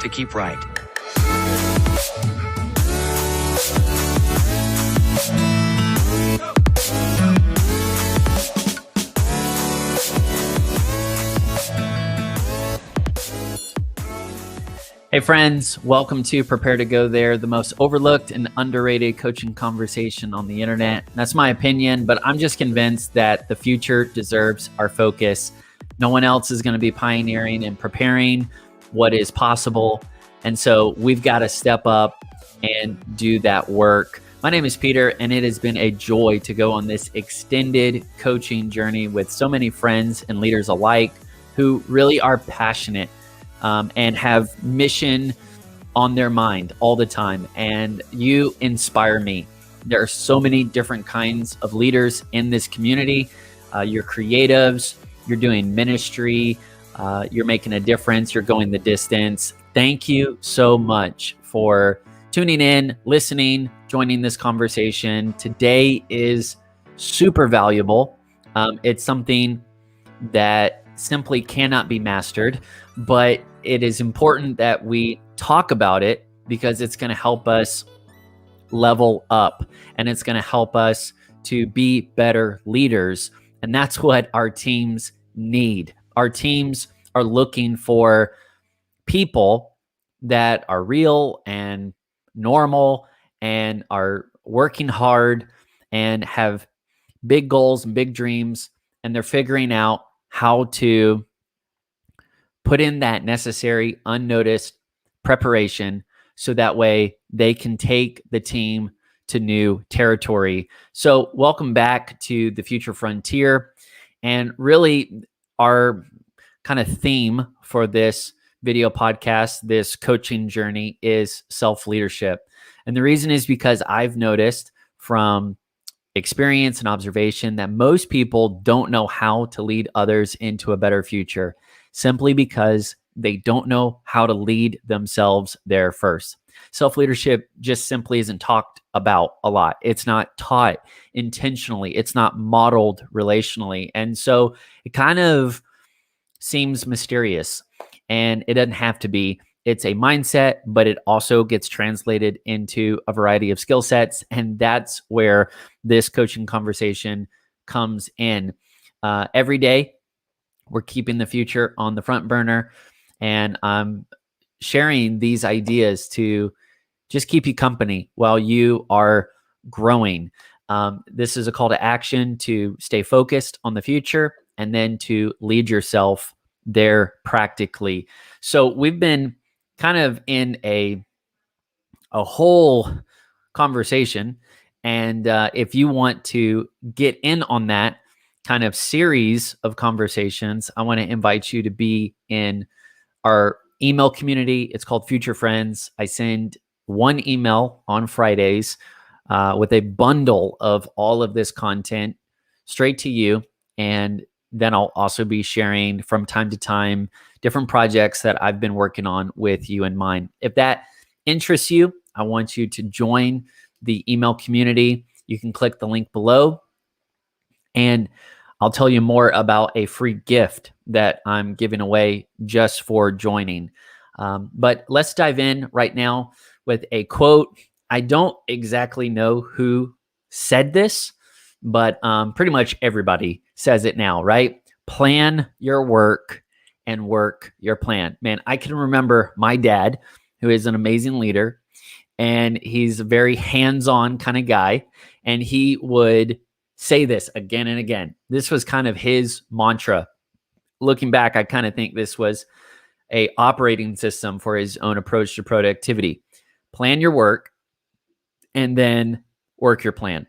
to keep right. Hey friends, welcome to Prepare to Go There, the most overlooked and underrated coaching conversation on the internet. That's my opinion, but I'm just convinced that the future deserves our focus. No one else is going to be pioneering and preparing what is possible. And so we've got to step up and do that work. My name is Peter, and it has been a joy to go on this extended coaching journey with so many friends and leaders alike who really are passionate and have mission on their mind all the time. And you inspire me. There are so many different kinds of leaders in this community. You're creatives, you're doing ministry, you're making a difference, you're going the distance. Thank you so much for tuning in, listening, joining this conversation. Today is super valuable. It's something that simply cannot be mastered, but it is important that we talk about it because it's going to help us level up and it's going to help us to be better leaders. And that's what our teams need. Our teams are looking for people that are real and normal and are working hard and have big goals and big dreams, and they're figuring out how to put in that necessary unnoticed preparation so that way they can take the team to new territory. So welcome back to the Future Frontier. And really our kind of theme for this video podcast, this coaching journey, is self-leadership. And the reason is because I've noticed from experience and observation that most people don't know how to lead others into a better future, simply because they don't know how to lead themselves there first. Self-leadership just simply isn't talked about a lot. It's not taught intentionally. It's not modeled relationally. And so it kind of seems mysterious, and it doesn't have to be. It's a mindset, but it also gets translated into a variety of skill sets. And that's where this coaching conversation comes in. Every day, we're keeping the future on the front burner, and I'm sharing these ideas to just keep you company while you are growing. This is a call to action to stay focused on the future and then to lead yourself there practically. So we've been kind of in a whole conversation, and if you want to get in on that kind of series of conversations, I want to invite you to be in our email community. It's called Future Friends. I send one email on Fridays with a bundle of all of this content straight to you. And then I'll also be sharing from time to time different projects that I've been working on with you in mind. If that interests you, I want you to join the email community. You can click the link below, and I'll tell you more about a free gift that I'm giving away just for joining. But let's dive in right now with a quote. I don't exactly know who said this, but pretty much everybody says it now, right? Plan your work and work your plan. Man, I can remember my dad, who is an amazing leader, and he's a very hands-on kind of guy, and he would say this again and again. This was kind of his mantra. Looking back, I kind of think this was a operating system for his own approach to productivity. Plan your work and then work your plan.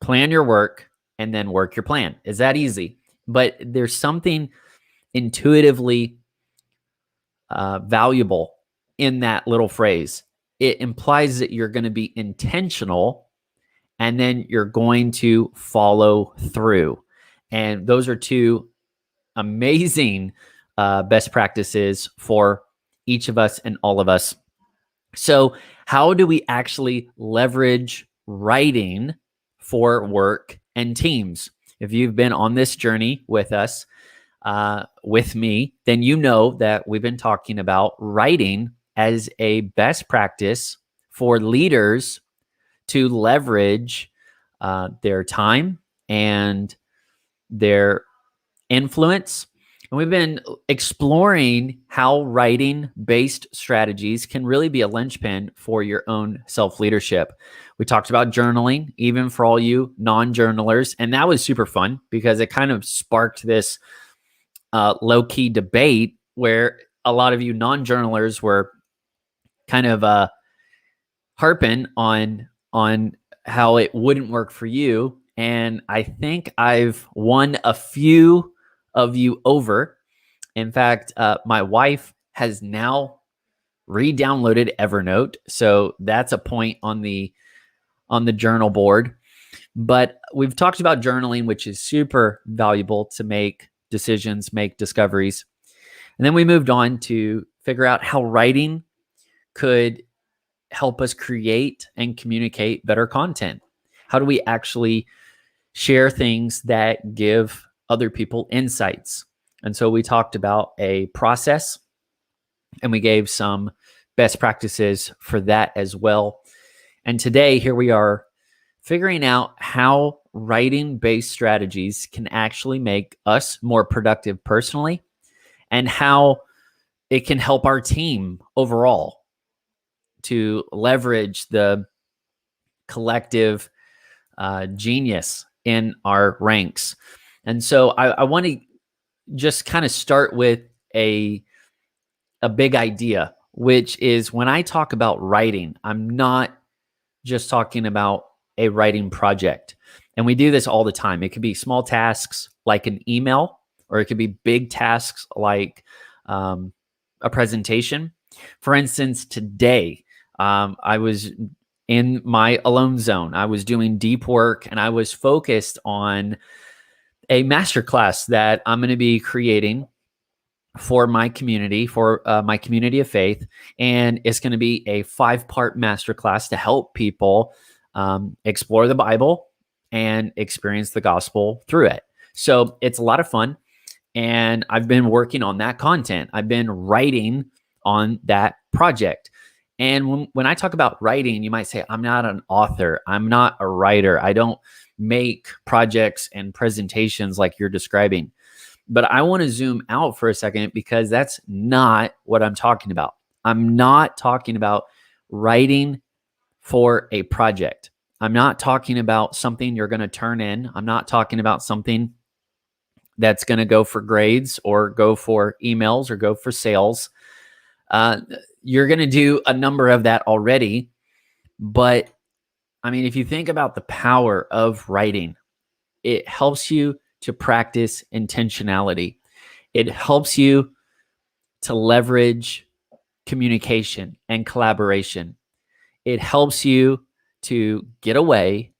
Plan your work and then work your plan. Is that easy? But there's something intuitively valuable in that little phrase. It implies that you're going to be intentional and then you're going to follow through. And those are two amazing best practices for each of us and all of us. So how do we actually leverage writing for work and teams? If you've been on this journey with us, with me, then you know that we've been talking about writing as a best practice for leaders to leverage their time and their influence. And we've been exploring how writing-based strategies can really be a linchpin for your own self-leadership. We talked about journaling, even for all you non-journalers, and that was super fun because it kind of sparked this low-key debate where a lot of you non-journalers were kind of harping on how it wouldn't work for you. And I think I've won a few of you over. In fact, my wife has now re-downloaded Evernote, so that's a point on the journal board. But we've talked about journaling, which is super valuable to make decisions, make discoveries. And then we moved on to figure out how writing could help us create and communicate better content. How do we actually share things that give other people insights? And so we talked about a process, and we gave some best practices for that as well. And today, here we are figuring out how writing-based strategies can actually make us more productive personally, and how it can help our team overall to leverage the collective genius in our ranks. And so I want to just kind of start with a big idea, which is when I talk about writing, I'm not just talking about a writing project. And we do this all the time. It could be small tasks like an email, or it could be big tasks like a presentation. For instance, today, I was in my alone zone. I was doing deep work, and I was focused on a masterclass that I'm going to be creating for my community, my community of faith. And it's going to be a 5-part masterclass to help people explore the Bible and experience the gospel through it. So it's a lot of fun. And I've been working on that content. I've been writing on that project. And when I talk about writing, you might say, I'm not an author. I'm not a writer. I don't make projects and presentations like you're describing. But I want to zoom out for a second, because that's not what I'm talking about. I'm not talking about writing for a project. I'm not talking about something you're going to turn in. I'm not talking about something that's going to go for grades or go for emails or go for sales. You're going to do a number of that already. But I mean, if you think about the power of writing, it helps you to practice intentionality. It helps you to leverage communication and collaboration. It helps you to get away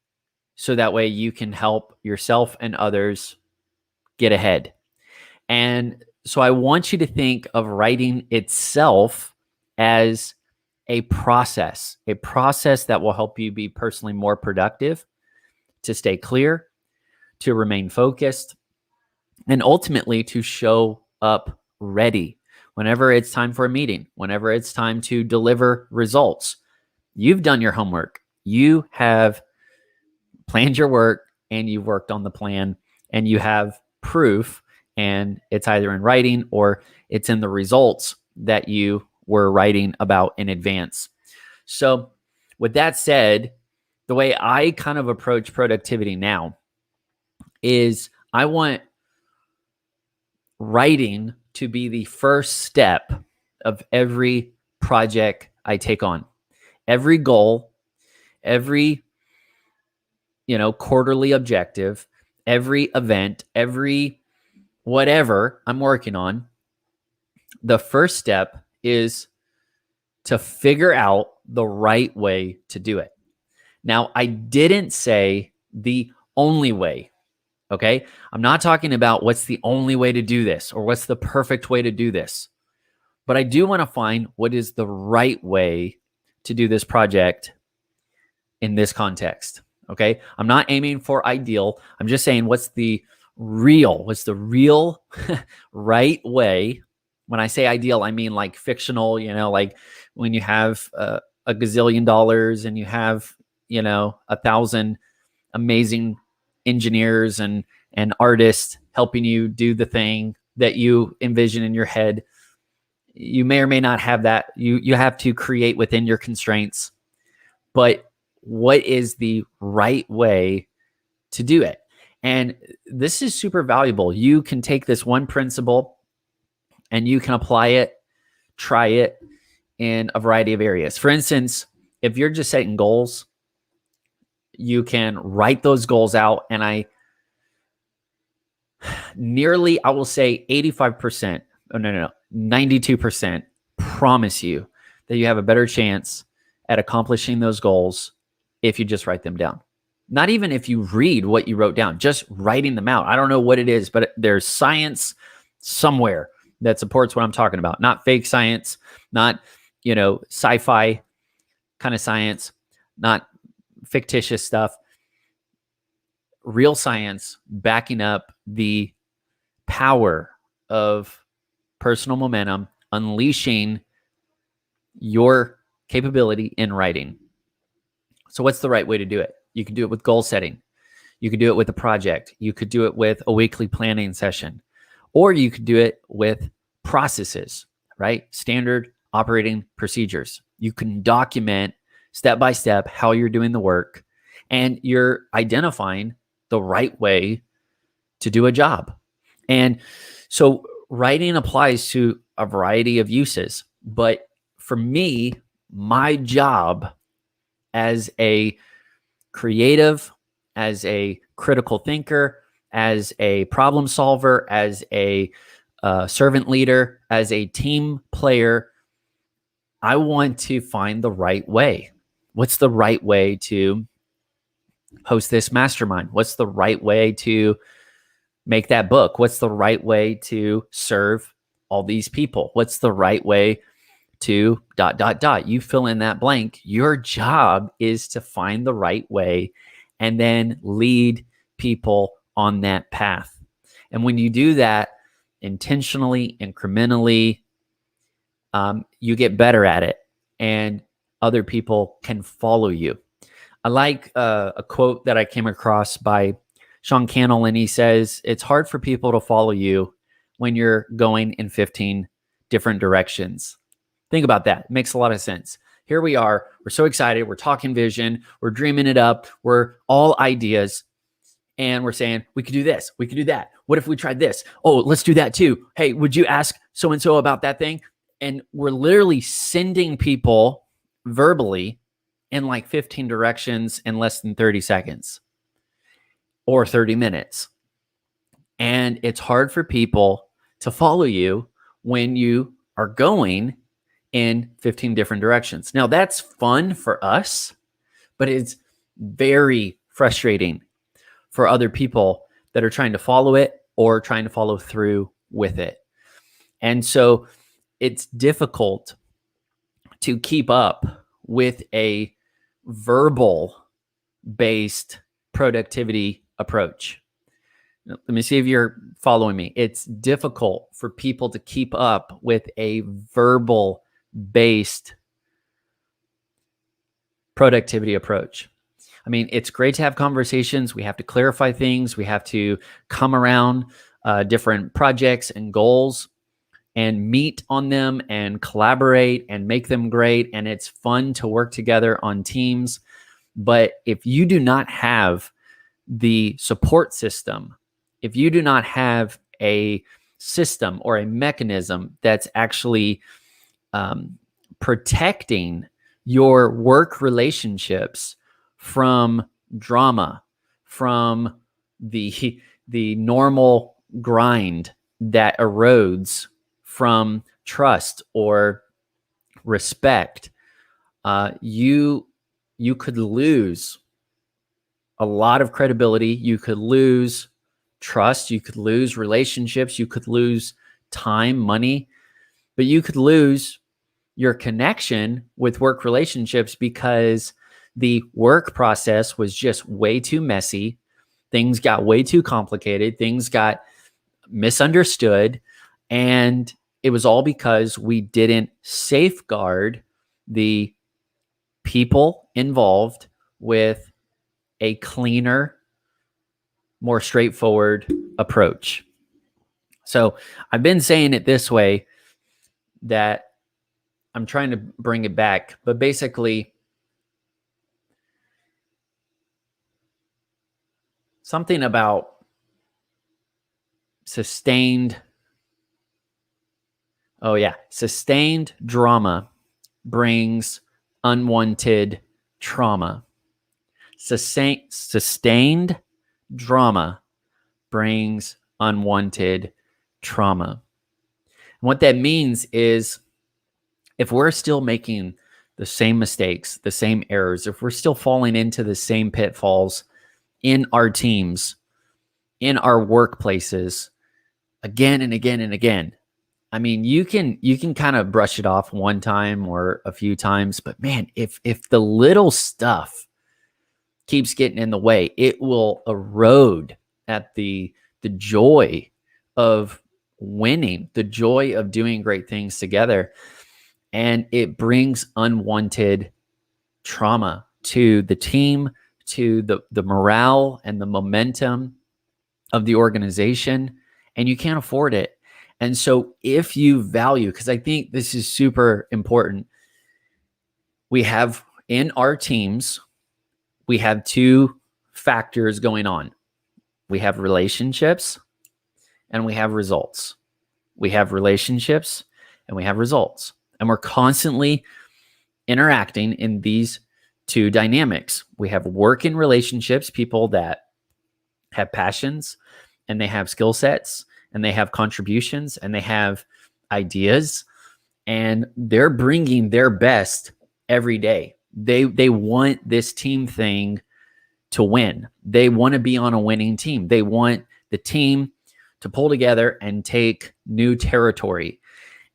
so that way you can help yourself and others get ahead. And so I want you to think of writing itself as a process that will help you be personally more productive, to stay clear, to remain focused, and ultimately to show up ready whenever it's time for a meeting, whenever it's time to deliver results. You've done your homework. You have planned your work, and you've worked on the plan, and you have proof, and it's either in writing or it's in the results that you were writing about in advance. So with that said, the way I kind of approach productivity now is I want writing to be the first step of every project I take on. Every goal, every quarterly objective, every event, every whatever I'm working on, the first step is to figure out the right way to do it. Now, I didn't say the only way, okay? I'm not talking about what's the only way to do this or what's the perfect way to do this. But I do want to find what is the right way to do this project in this context, okay? I'm not aiming for ideal. I'm just saying what's the real right way When I say ideal, I mean like fictional, like when you have a gazillion dollars and you have, 1,000 amazing engineers and artists helping you do the thing that you envision in your head. You may or may not have that. You have to create within your constraints. But what is the right way to do it? And this is super valuable. You can take this one principle and you can apply it, try it in a variety of areas. For instance, if you're just setting goals, you can write those goals out. And I will say 85%, 92% promise you that you have a better chance at accomplishing those goals if you just write them down. Not even if you read what you wrote down, just writing them out. I don't know what it is, but there's science somewhere that supports what I'm talking about. Not fake science, not, sci-fi kind of science, not fictitious stuff. Real science backing up the power of personal momentum, unleashing your capability in writing. So what's the right way to do it? You can do it with goal setting. You could do it with a project. You could do it with a weekly planning session, or you could do it with processes, right? Standard operating procedures. You can document step by step how you're doing the work, and you're identifying the right way to do a job. And so writing applies to a variety of uses. But for me, my job as a creative, as a critical thinker, as a problem solver, as a servant leader, as a team player, I want to find the right way. What's the right way to host this mastermind? What's the right way to make that book? What's the right way to serve all these people? What's the right way to ... You fill in that blank. Your job is to find the right way and then lead people on that path. And when you do that intentionally, incrementally, you get better at it and other people can follow you. I like a quote that I came across by Sean Cannell, and he says, it's hard for people to follow you when you're going in 15 different directions. Think about that. It makes a lot of sense. Here we are. We're so excited. We're talking vision. We're dreaming it up. We're all ideas. And we're saying, we could do this. We could do that. What if we tried this? Oh, let's do that too. Hey, would you ask so-and-so about that thing? And we're literally sending people verbally in like 15 directions in less than 30 seconds or 30 minutes. And it's hard for people to follow you when you are going in 15 different directions. Now, that's fun for us, but it's very frustrating for other people that are trying to follow it or trying to follow through with it. And so it's difficult to keep up with a verbal-based productivity approach. Let me see if you're following me. It's difficult for people to keep up with a verbal-based productivity approach. I mean, it's great to have conversations. We have to clarify things. We have to come around different projects and goals and meet on them and collaborate and make them great. And it's fun to work together on teams. But if you do not have the support system, if you do not have a system or a mechanism that's actually protecting your work relationships from drama, from the normal grind that erodes from trust or respect, you could lose a lot of credibility. You could lose trust. You could lose relationships. You could lose time, money, but you could lose your connection with work relationships because the work process was just way too messy. Things got way too complicated. Things got misunderstood. And it was all because we didn't safeguard the people involved with a cleaner, more straightforward approach. So I've been saying it this way, that I'm trying to bring it back, but basically something about sustained drama brings unwanted trauma. Sustained drama brings unwanted trauma. And what that means is, if we're still making the same mistakes, the same errors, if we're still falling into the same pitfalls in our teams, in our workplaces, again and again and again, I mean, you can kind of brush it off one time or a few times, but man, if the little stuff keeps getting in the way, it will erode at the joy of winning, the joy of doing great things together. And it brings unwanted trauma to the team, to the morale and the momentum of the organization, and you can't afford it. And so if you value, because I think this is super important, we have in our teams, we have two factors going on. We have relationships and we have results. We have relationships and we have results. And we're constantly interacting in these two dynamics. We have working relationships, people that have passions and they have skill sets and they have contributions and they have ideas, and they're bringing their best every day. They want this team thing to win. They want to be on a winning team. They want the team to pull together and take new territory.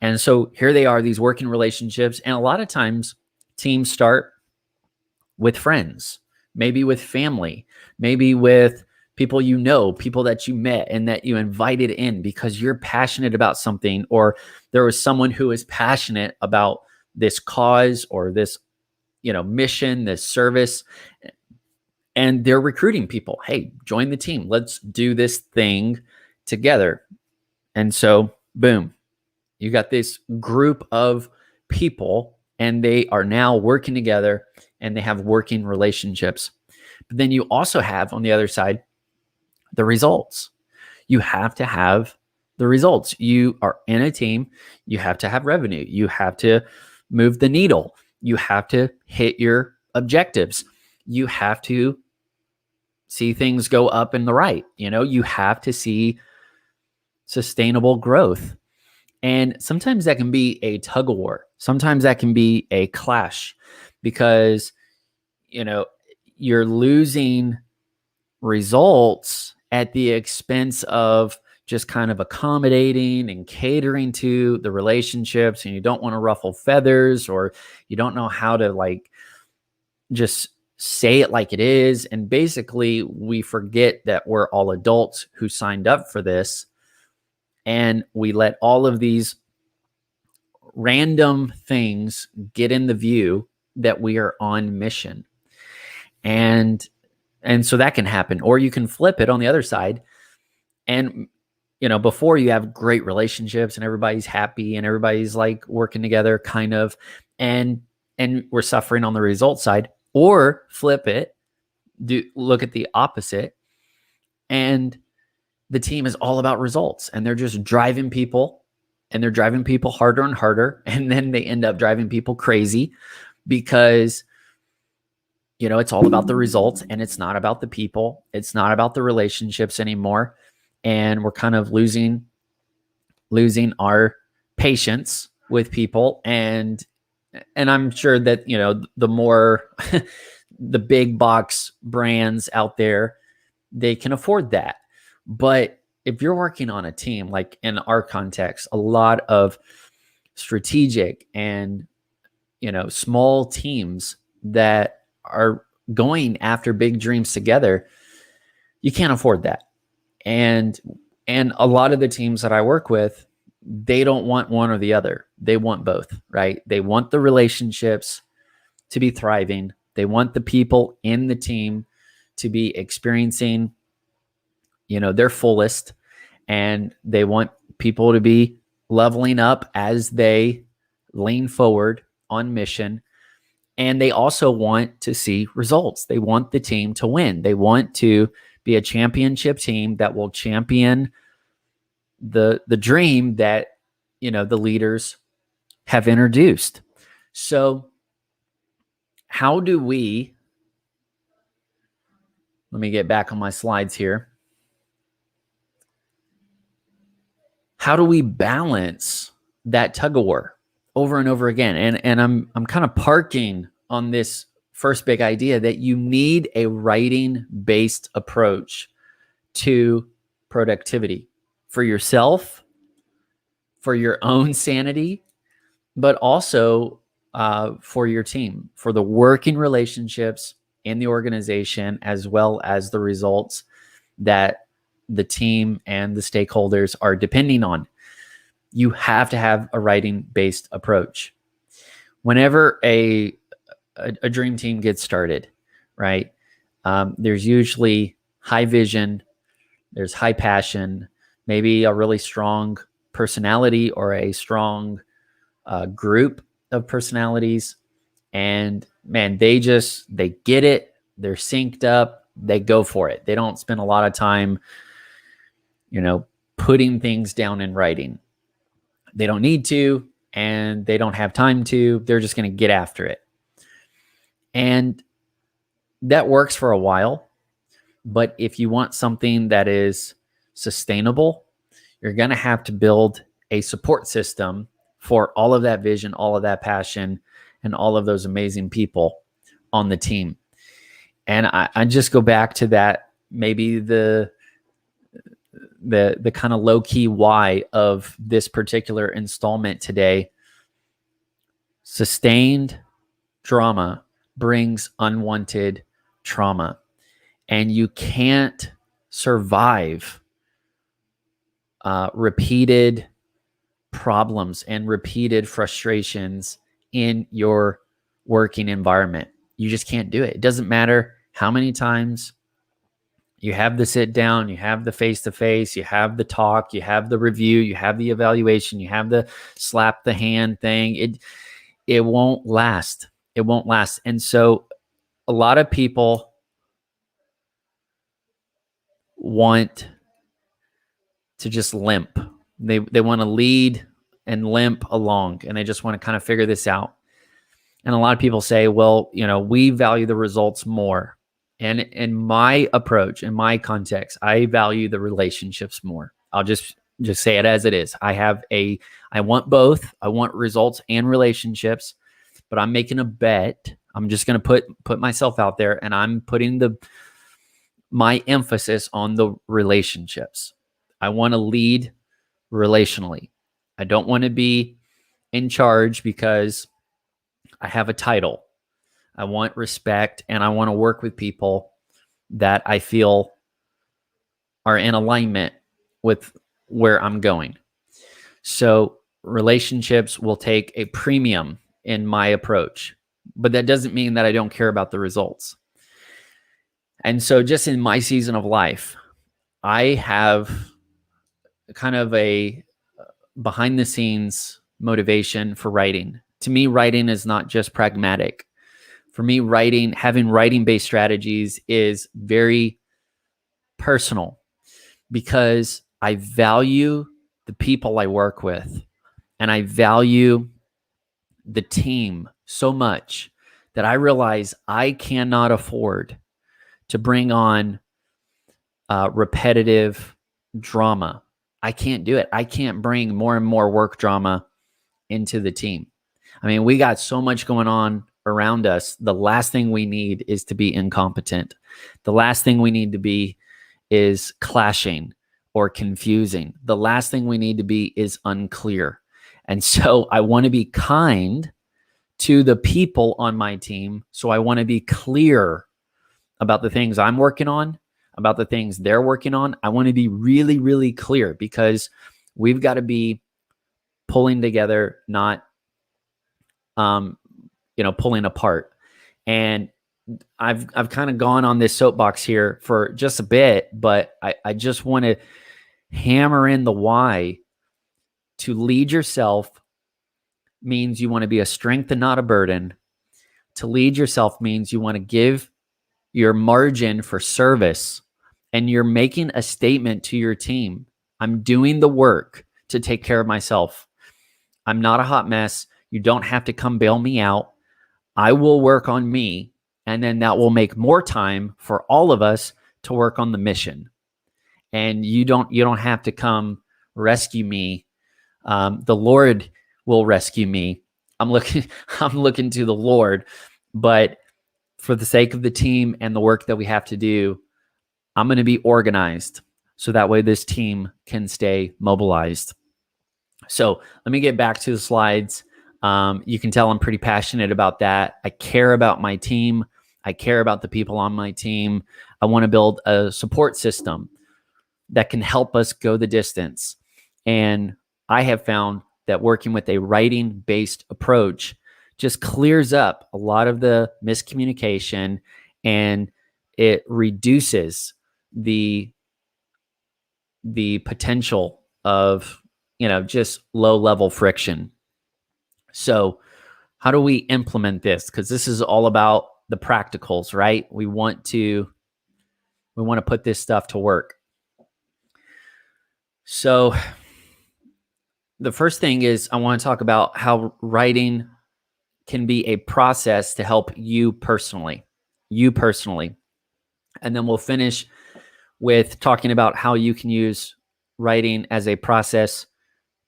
And so here they are, these working relationships. And a lot of times teams start with friends, maybe with family, maybe with people you know, people that you met and that you invited in because you're passionate about something, or there was someone who is passionate about this cause or this, mission, this service, and they're recruiting people. Hey, join the team. Let's do this thing together. And so, boom, you got this group of people and they are now working together and they have working relationships. But then you also have on the other side, the results. You have to have the results. You are in a team. You have to have revenue. You have to move the needle. You have to hit your objectives. You have to see things go up and the right. You have to see sustainable growth. And sometimes that can be a tug of war. Sometimes that can be a clash because, you're losing results at the expense of just kind of accommodating and catering to the relationships, and you don't want to ruffle feathers, or you don't know how to just say it like it is. And basically we forget that we're all adults who signed up for this, and we let all of these random things get in the view that we are on mission. And so that can happen. Or you can flip it on the other side. And, before you have great relationships and everybody's happy and everybody's working together kind of, and we're suffering on the result side. Or flip it, look at the opposite, and the team is all about results and they're just driving people, and they're driving people harder and harder. And then they end up driving people crazy because it's all about the results and it's not about the people. It's not about the relationships anymore. And we're kind of losing our patience with people. And I'm sure that, the more the big box brands out there, they can afford that. But if you're working on a team, like in our context, a lot of strategic and, small teams that are going after big dreams together, you can't afford that. And a lot of the teams that I work with, they don't want one or the other. They want both, right? They want the relationships to be thriving. They want the people in the team to be experiencing, their fullest, and they want people to be leveling up as they lean forward on mission. And they also want to see results. They want the team to win. They want to be a championship team that will champion the dream that, the leaders have introduced. So how do we, let me get back on my slides here. How do we balance that tug of war over and over again? And I'm kind of parking on this first big idea that you need a writing-based approach to productivity for yourself, for your own sanity, but also for your team, for the working relationships in the organization, as well as the results that the team and the stakeholders are depending on. You have to have a writing-based approach. Whenever a dream team gets started, right, there's usually high vision, there's high passion, maybe a really strong personality or a strong group of personalities. And man, they get it. They're synced up. They go for it. They don't spend a lot of time, putting things down in writing. They don't need to, and they don't have time to. They're just going to get after it. And that works for a while. But if you want something that is sustainable, you're going to have to build a support system for all of that vision, all of that passion, and all of those amazing people on the team. And I just go back to that, maybe the kind of low-key why of this particular installment today. Sustained drama brings unwanted trauma. And you can't survive repeated problems and repeated frustrations in your working environment. You just can't do it. It doesn't matter how many times you have the sit down, you have the face-to-face, you have the talk, you have the review, you have the evaluation, you have the slap the hand thing. It won't last. It won't last. And so a lot of people want to just limp. They want to lead and limp along, and they just want to kind of figure this out. And a lot of people say, well, we value the results more. And in my approach, in my context, I value the relationships more. I'll just say it as it is. I want both. I want results and relationships, but I'm making a bet. I'm just going to put myself out there, and I'm putting my emphasis on the relationships. I want to lead relationally. I don't want to be in charge because I have a title. I want respect, and I want to work with people that I feel are in alignment with where I'm going. So relationships will take a premium in my approach, but that doesn't mean that I don't care about the results. And so just in my season of life, I have kind of a behind the scenes motivation for writing. To me, writing is not just pragmatic. For me, having writing-based strategies is very personal because I value the people I work with, and I value the team so much that I realize I cannot afford to bring on repetitive drama. I can't do it. I can't bring more and more work drama into the team. I mean, we got so much going on around us. The last thing we need is to be incompetent. The last thing we need to be is clashing or confusing. The last thing we need to be is unclear. And so I want to be kind to the people on my team. So I want to be clear about the things I'm working on, about the things they're working on. I want to be really, really clear because we've got to be pulling together, not pulling apart. And I've kind of gone on this soapbox here for just a bit, but I just want to hammer in the why. To lead yourself means you want to be a strength and not a burden. To lead yourself means you want to give your margin for service, and you're making a statement to your team. I'm doing the work to take care of myself. I'm not a hot mess. You don't have to come bail me out. I will work on me, and then that will make more time for all of us to work on the mission. And you don't have to come rescue me. The Lord will rescue me. I'm looking to the Lord, but for the sake of the team and the work that we have to do, I'm going to be organized so that way this team can stay mobilized. So let me get back to the slides. You can tell I'm pretty passionate about that. I care about my team. I care about the people on my team. I want to build a support system that can help us go the distance. And I have found that working with a writing-based approach just clears up a lot of the miscommunication, and it reduces the potential of just low-level friction. So how do we implement this? Because this is all about the practicals, right? We want to put this stuff to work. So the first thing is I want to talk about how writing can be a process to help you personally. And then we'll finish with talking about how you can use writing as a process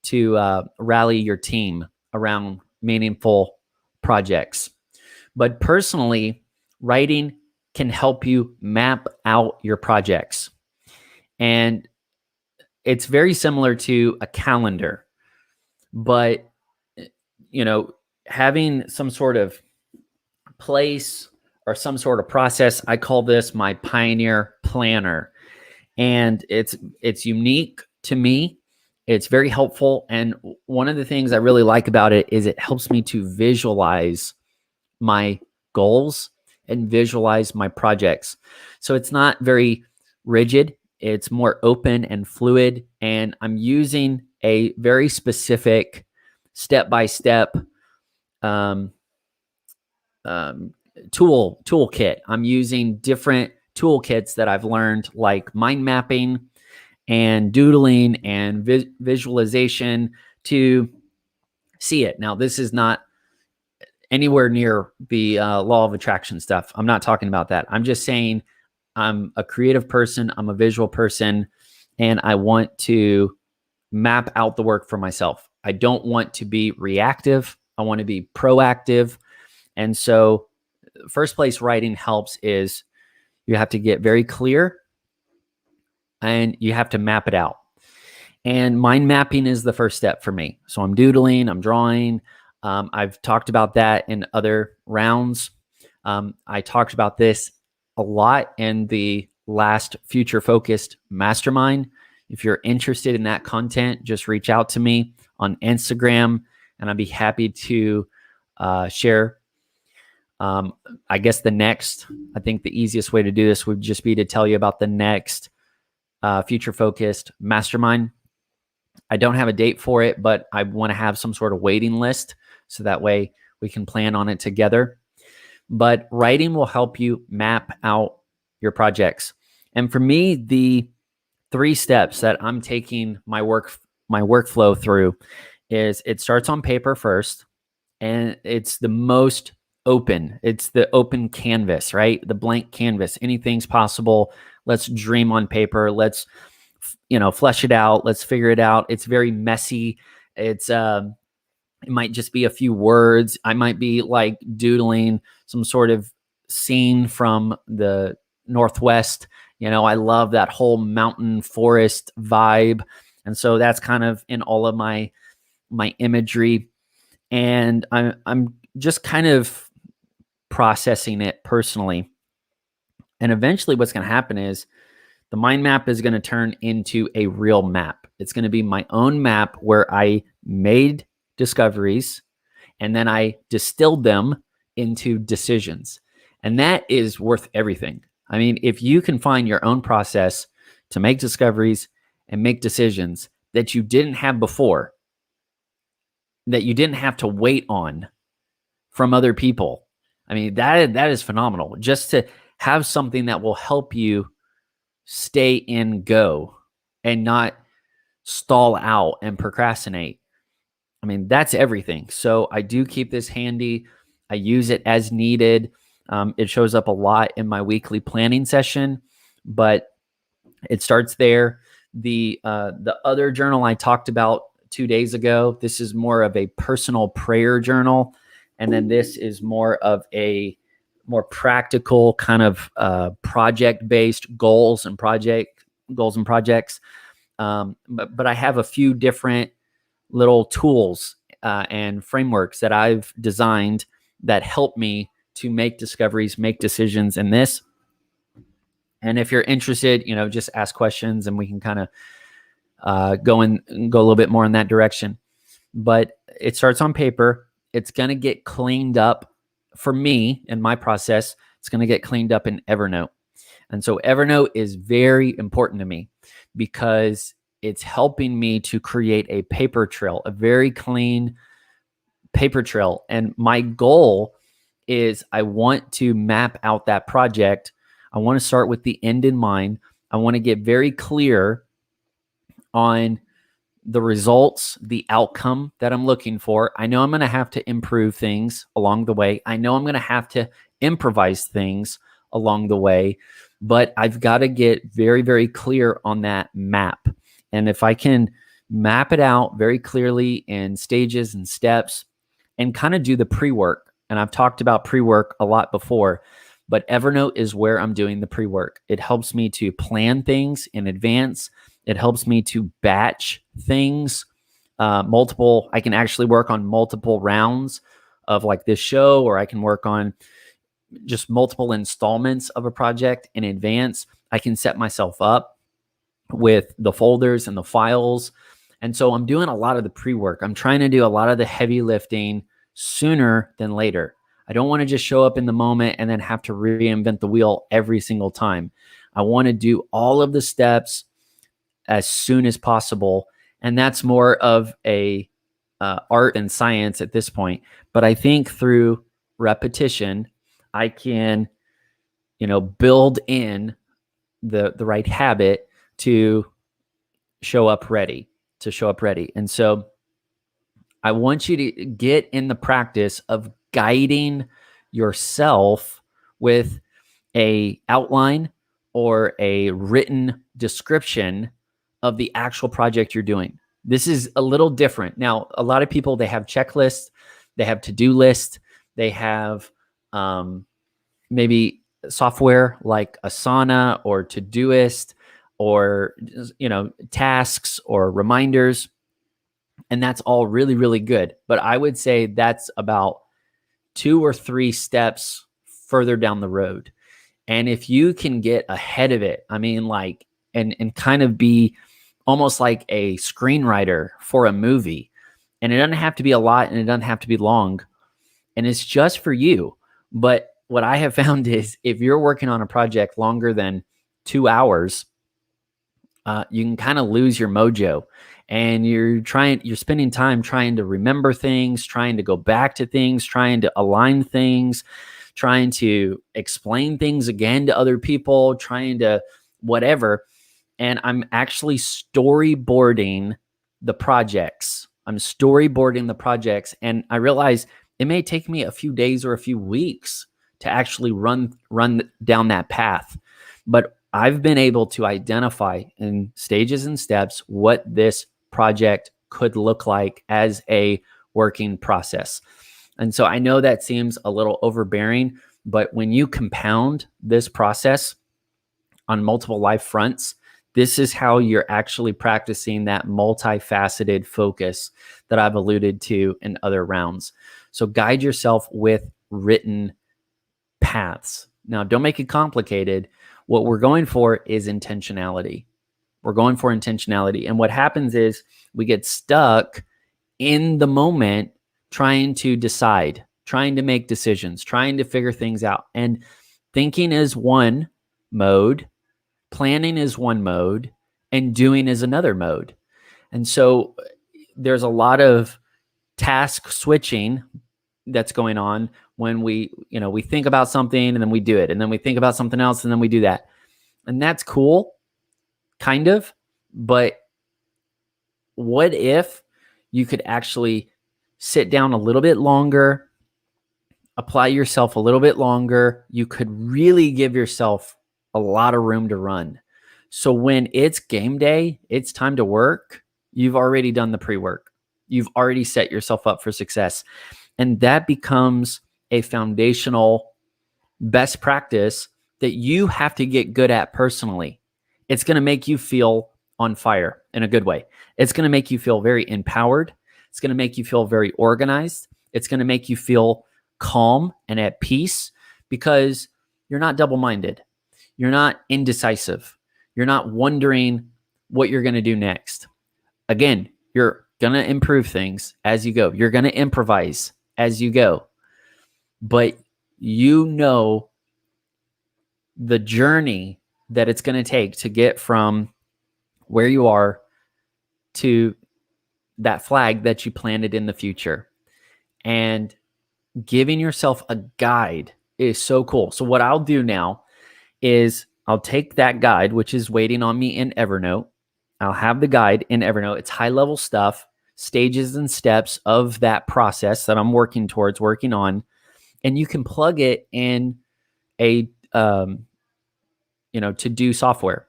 to rally your team around meaningful projects. But personally, writing can help you map out your projects. And it's very similar to a calendar, but having some sort of place or some sort of process, I call this my Pioneer Planner. And it's unique to me. It's very helpful. And one of the things I really like about it is it helps me to visualize my goals and visualize my projects. So it's not very rigid. It's more open and fluid. And I'm using a very specific step-by-step toolkit. I'm using different toolkits that I've learned, like mind mapping and doodling and visualization, to see it. Now, this is not anywhere near the law of attraction stuff. I'm not talking about that. I'm just saying I'm a creative person. I'm a visual person, and I want to map out the work for myself. I don't want to be reactive. I want to be proactive. And so first place writing helps is you have to get very clear and you have to map it out. And mind mapping is the first step for me. So I'm doodling, I'm drawing. I've talked about that in other rounds. I talked about this a lot in the last Future Focused Mastermind. If you're interested in that content, just reach out to me on Instagram, and I'd be happy to share. I guess I think the easiest way to do this would just be to tell you about the next Future Focused Mastermind. I don't have a date for it, but I want to have some sort of waiting list so that way we can plan on it together. But writing will help you map out your projects. And for me, the 3 steps that I'm taking my workflow through is it starts on paper first, and it's the most open. It's the open canvas, right? The blank canvas. Anything's possible. Let's dream on paper. Let's flesh it out. Let's figure it out. It's very messy. It might just be a few words. I might be like doodling some sort of scene from the Northwest. I love that whole mountain forest vibe. And so that's kind of in all of my imagery. And I'm just kind of processing it personally. And eventually what's going to happen is the mind map is going to turn into a real map. It's going to be my own map where I made discoveries, and then I distilled them into decisions. And that is worth everything. I mean, if you can find your own process to make discoveries and make decisions that you didn't have before, that you didn't have to wait on from other people, I mean, that is phenomenal. Just to have something that will help you stay in go and not stall out and procrastinate. I mean, that's everything. So I do keep this handy. I use it as needed. It shows up a lot in my weekly planning session, but it starts there. The other journal I talked about 2 days ago, this is more of a personal prayer journal. And then this is more of a more practical kind of project-based goals and projects. But I have a few different little tools and frameworks that I've designed that help me to make discoveries, make decisions in this. And if you're interested, just ask questions and we can kind of go a little bit more in that direction. But it starts on paper. It's going to get cleaned up for me in my process. It's going to get cleaned up in Evernote. And so Evernote is very important to me because it's helping me to create a paper trail, a very clean paper trail. And my goal is I want to map out that project. I want to start with the end in mind. I want to get very clear on the results, the outcome that I'm looking for. I know I'm going to have to improve things along the way. I know I'm going to have to improvise things along the way, but I've got to get very, very clear on that map. And if I can map it out very clearly in stages and steps and kind of do the pre-work, and I've talked about pre-work a lot before, but Evernote is where I'm doing the pre-work. It helps me to plan things in advance. It helps me to batch things, I can actually work on multiple rounds of like this show, or I can work on just multiple installments of a project in advance. I can set myself up with the folders and the files. And so I'm doing a lot of the pre-work. I'm trying to do a lot of the heavy lifting sooner than later. I don't want to just show up in the moment and then have to reinvent the wheel every single time. I want to do all of the steps as soon as possible. And that's more of a art and science at this point. But I think through repetition, I can, build in the right habit to show up ready. And so I want you to get in the practice of guiding yourself with a outline or a written description of the actual project you're doing. This is a little different. Now, a lot of people, they have checklists, they have to-do lists, they have maybe software like Asana or Todoist or, tasks or reminders. And that's all really, really good. But I would say that's about 2 or 3 steps further down the road. And if you can get ahead of it, and kind of be almost like a screenwriter for a movie, and it doesn't have to be a lot and it doesn't have to be long, and it's just for you. But what I have found is if you're working on a project longer than 2 hours, you can kind of lose your mojo, and you're spending time trying to remember things, trying to go back to things, trying to align things, trying to explain things again to other people, trying to whatever. And I'm actually storyboarding the projects. And I realize it may take me a few days or a few weeks to actually run down that path. But I've been able to identify in stages and steps what this project could look like as a working process. And so I know that seems a little overbearing, but when you compound this process on multiple life fronts, this is how you're actually practicing that multifaceted focus that I've alluded to in other rounds. So guide yourself with written paths. Now, don't make it complicated. What we're going for is intentionality. And what happens is we get stuck in the moment trying to decide, trying to make decisions, trying to figure things out. And thinking is one mode, planning is one mode, and doing is another mode. And so there's a lot of task switching that's going on when we think about something and then we do it, and then we think about something else and then we do that. And that's cool, kind of, but what if you could actually sit down a little bit longer, apply yourself a little bit longer? You could really give yourself a lot of room to run. So when it's game day, it's time to work, you've already done the pre-work. You've already set yourself up for success. And that becomes a foundational best practice that you have to get good at personally. It's going to make you feel on fire in a good way. It's going to make you feel very empowered. It's going to make you feel very organized. It's going to make you feel calm and at peace because you're not double-minded. You're not indecisive. You're not wondering what you're going to do next. Again, you're going to improve things as you go. You're going to improvise as you go. But you know the journey that it's going to take to get from where you are to that flag that you planted in the future. And giving yourself a guide is so cool. So what I'll do now is I'll take that guide, which is waiting on me in Evernote. I'll have the guide in Evernote. It's high-level stuff, stages and steps of that process that I'm working towards, working on. And you can plug it in a to-do software.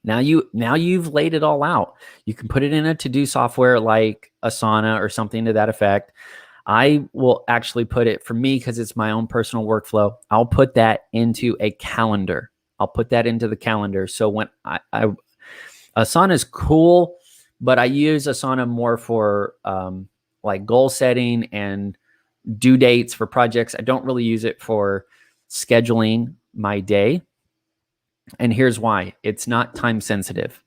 Now you've laid it all out. You can put it in a to-do software like Asana or something to that effect. I will actually put it, for me, because it's my own personal workflow, I'll put that into a calendar. I'll put that into the calendar. So when Asana is cool, but I use Asana more for like goal setting and due dates for projects. I don't really use it for scheduling my day. And here's why. It's not time sensitive.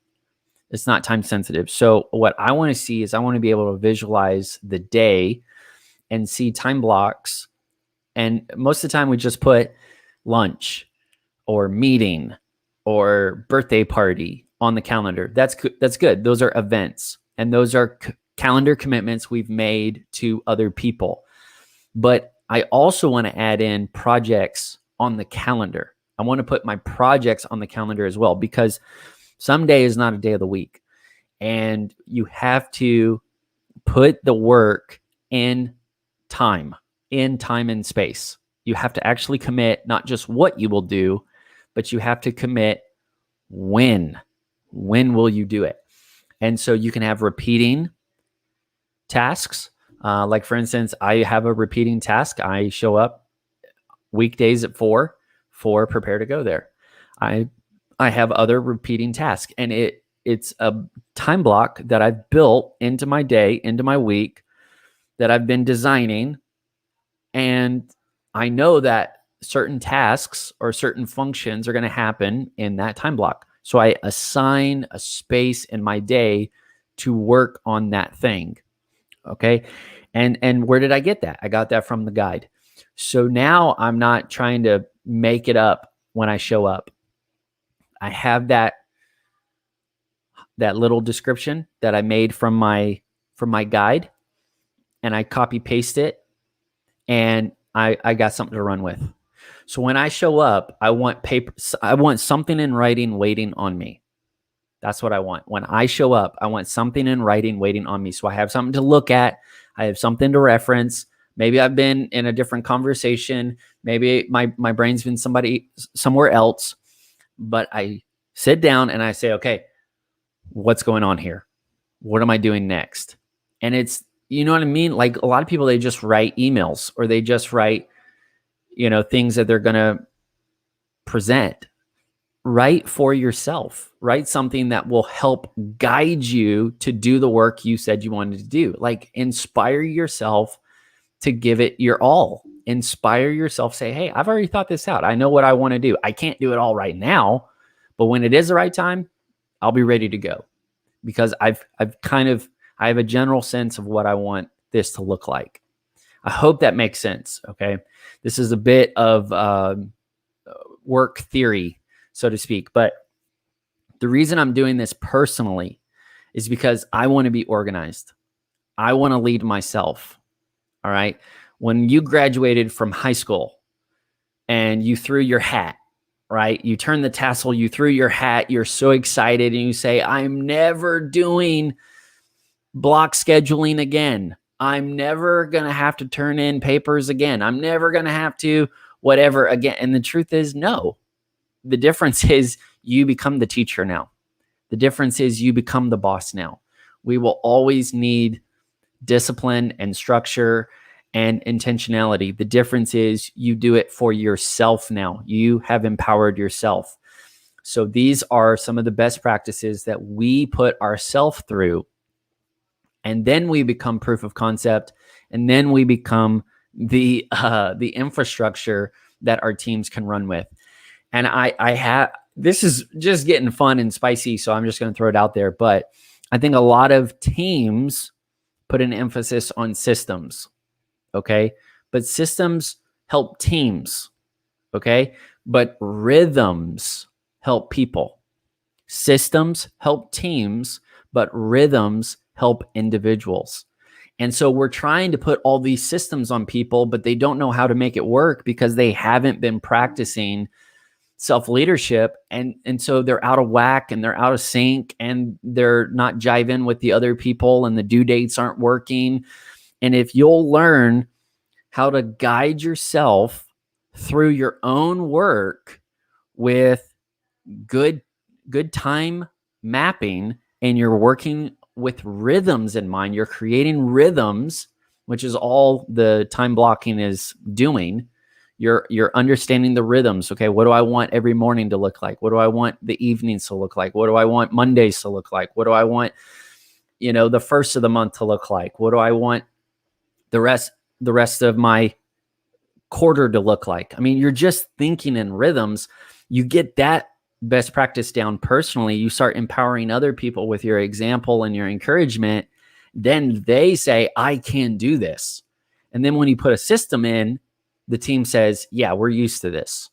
It's not time sensitive. So what I want to see is I want to be able to visualize the day and see time blocks. And most of the time we just put lunch or meeting or birthday party on the calendar. That's good. Those are events, and those are calendar commitments we've made to other people. But I also want to add in projects on the calendar. I want to put my projects on the calendar as well, because some day is not a day of the week. And you have to put the work in time and space. You have to actually commit not just what you will do, but you have to commit when. When will you do it? And so you can have repeating tasks. Like for instance, I have a repeating task. I show up weekdays at 4 for Prepare to Go There. I have other repeating tasks, and it's a time block that I've built into my day, into my week, that I've been designing. And I know that certain tasks or certain functions are going to happen in that time block. So I assign a space in my day to work on that thing. Okay. And where did I get that? I got that from the guide. So now I'm not trying to make it up when I show up. I have that little description that I made from my guide, and I copy paste it, and I got something to run with. So when I show up, I want paper. I want something in writing waiting on me. That's what I want. When I show up, I want something in writing waiting on me. So I have something to look at. I have something to reference. Maybe I've been in a different conversation. Maybe my brain's been somewhere else. But I sit down and I say, okay, what's going on here? What am I doing next? And it's, you know what I mean? Like a lot of people, they just write emails, or they just write, things that they're going to present. Write for yourself. Write something that will help guide you to do the work you said you wanted to do. Like inspire yourself to give it your all. Inspire yourself. Say, hey, I've already thought this out. I know what I want to do. I can't do it all right now, but when it is the right time, I'll be ready to go, because I've I have a general sense of what I want this to look like. I hope that makes sense. Okay. This is a bit of work theory, so to speak. But the reason I'm doing this personally is because I want to be organized. I want to lead myself. All right. When you graduated from high school and you threw your hat, right? You turned the tassel, you threw your hat, you're so excited, and you say, I'm never doing block scheduling again. I'm never going to have to turn in papers again. I'm never going to have to whatever again. And the truth is, no. The difference is you become the teacher now. The difference is you become the boss now. We will always need discipline and structure and intentionality. The difference is you do it for yourself now. You have empowered yourself. So these are some of the best practices that we put ourselves through. And then we become proof of concept. And then we become the infrastructure that our teams can run with. And I have, this is just getting fun and spicy, so I'm just going to throw it out there. But I think a lot of teams put an emphasis on systems, okay? But systems help teams, okay? But rhythms help people. Systems help teams, but rhythms help individuals. And so we're trying to put all these systems on people, but they don't know how to make it work because they haven't been practicing self-leadership. And so they're out of whack and they're out of sync and they're not jiving with the other people and the due dates aren't working. And if you'll learn how to guide yourself through your own work with good time mapping, and you're working with rhythms in mind, you're creating rhythms, which is all the time blocking is doing. You're understanding the rhythms. Okay, what do I want every morning to look like? What do I want the evenings to look like? What do I want Mondays to look like? What do I want, the first of the month to look like? What do I want the rest of my quarter to look like? I mean, you're just thinking in rhythms. You get that best practice down personally. You start empowering other people with your example and your encouragement. Then they say, I can do this. And then when you put a system in, the team says, yeah, we're used to this.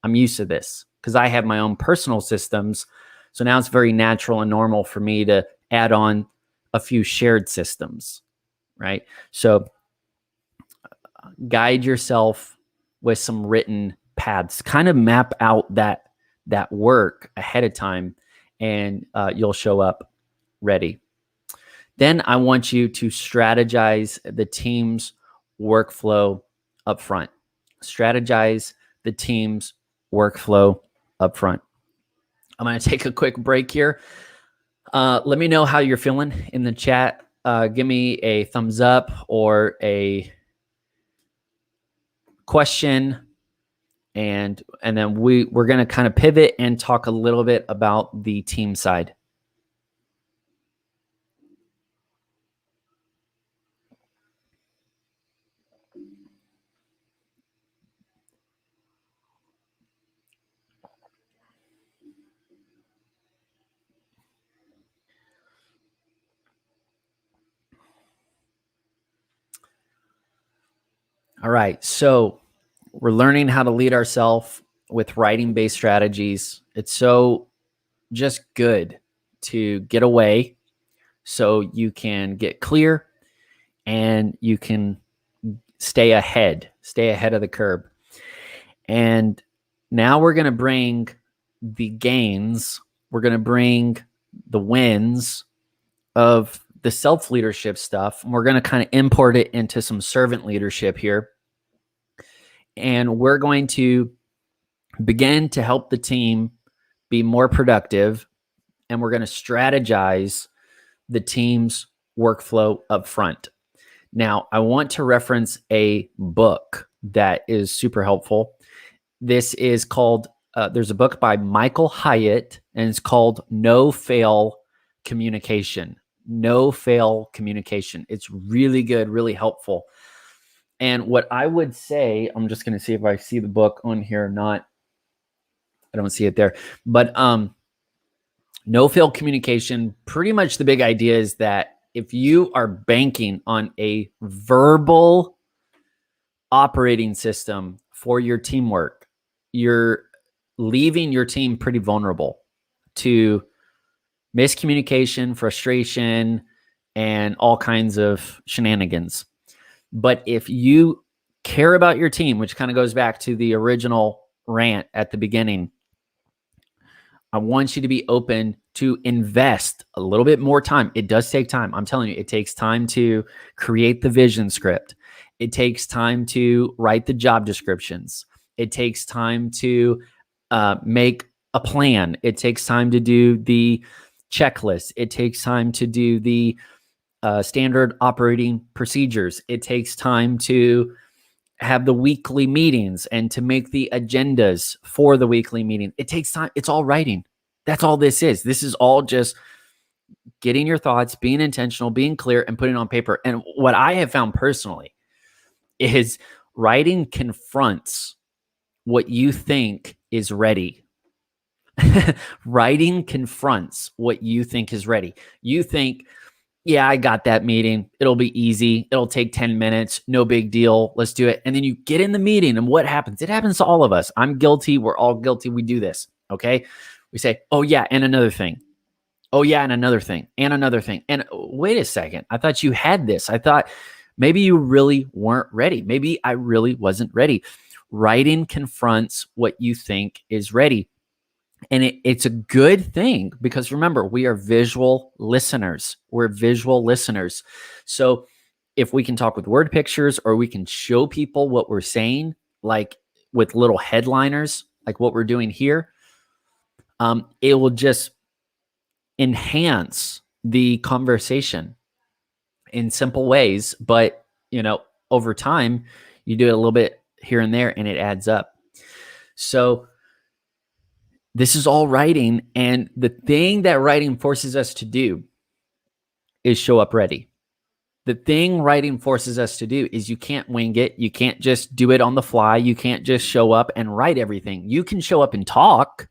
I'm used to this because I have my own personal systems. So now it's very natural and normal for me to add on a few shared systems, right? So guide yourself with some written paths, kind of map out that work ahead of time, and you'll show up ready. Then I want you to strategize the team's workflow up front. Strategize the team's workflow up front. I'm going to take a quick break here. Let me know how you're feeling in the chat. Give me a thumbs up or a question. And then we're going to kind of pivot and talk a little bit about the team side. All right. So we're learning how to lead ourselves with writing-based strategies. It's so just good to get away so you can get clear and you can stay ahead of the curve. And now we're going to bring the gains, we're going to bring the wins of the self-leadership stuff, and we're going to kind of import it into some servant leadership here. And we're going to begin to help the team be more productive, and we're going to strategize the team's workflow up front. Now, I want to reference a book that is super helpful. This is called, there's a book by Michael Hyatt, and it's called No Fail Communication. No Fail Communication. It's really good, really helpful. And what I would say, I'm just going to see if I see the book on here or not. I don't see it there. But no fail communication, pretty much the big idea is that if you are banking on a verbal operating system for your teamwork, you're leaving your team pretty vulnerable to miscommunication, frustration, and all kinds of shenanigans. But if you care about your team, which kind of goes back to the original rant at the beginning, I want you to be open to invest a little bit more time. It does take time. I'm telling you, it takes time to create the vision script. It takes time to write the job descriptions. It takes time to make a plan. It takes time to do the checklist. It takes time to do the standard operating procedures. It takes time to have the weekly meetings and to make the agendas for the weekly meeting. It takes time. It's all writing. That's all this is. This is all just getting your thoughts, being intentional, being clear, and putting it on paper. And what I have found personally is writing confronts what you think is ready. Writing confronts what you think is ready. You think, yeah, I got that meeting. It'll be easy. It'll take 10 minutes. No big deal. Let's do it. And then you get in the meeting and what happens? It happens to all of us. I'm guilty. We're all guilty. We do this. Okay. We say, oh yeah, and another thing. Oh yeah, and another thing. And another thing. And wait a second. I thought you had this. I thought maybe you really weren't ready. Maybe I really wasn't ready. Writing confronts what you think is ready. And it's a good thing because remember, we are visual listeners. We're visual listeners. So if we can talk with word pictures or we can show people what we're saying, like with little headliners, like what we're doing here, it will just enhance the conversation in simple ways. But, over time, you do it a little bit here and there and it adds up. So this is all writing, and the thing that writing forces us to do is show up ready. The thing writing forces us to do is you can't wing it. You can't just do it on the fly. You can't just show up and write everything. You can show up and talk.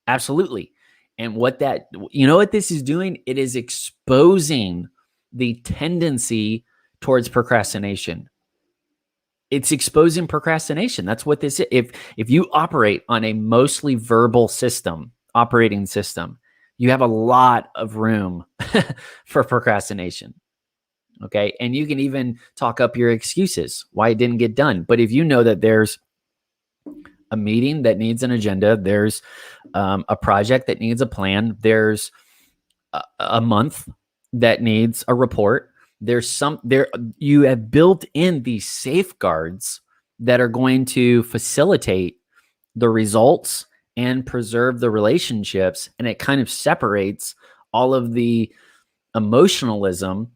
Absolutely. And what this is doing? It is exposing the tendency towards procrastination. It's exposing procrastination. That's what this is. If you operate on a mostly verbal operating system, you have a lot of room for procrastination. Okay. And you can even talk up your excuses why it didn't get done. But if you know that there's a meeting that needs an agenda, there's a project that needs a plan, there's a month that needs a report, you have built in these safeguards that are going to facilitate the results and preserve the relationships. And it kind of separates all of the emotionalism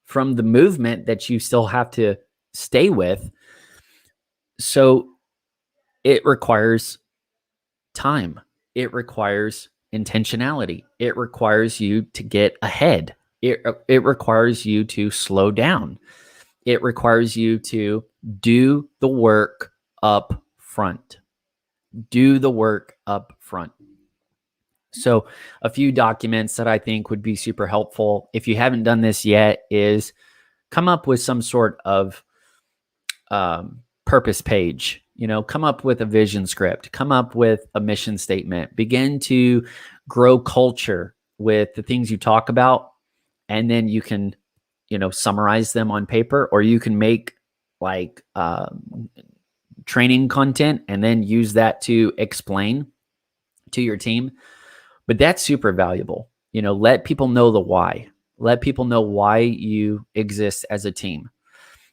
from the movement that you still have to stay with. So it requires time. It requires intentionality. It requires you to get ahead. It requires you to slow down. It requires you to do the work up front. Do the work up front. So a few documents that I think would be super helpful if you haven't done this yet is come up with some sort of purpose page. Come up with a vision script. Come up with a mission statement. Begin to grow culture with the things you talk about. And then you can, summarize them on paper, or you can make like training content and then use that to explain to your team. But that's super valuable. Let people know the why. Let people know why you exist as a team.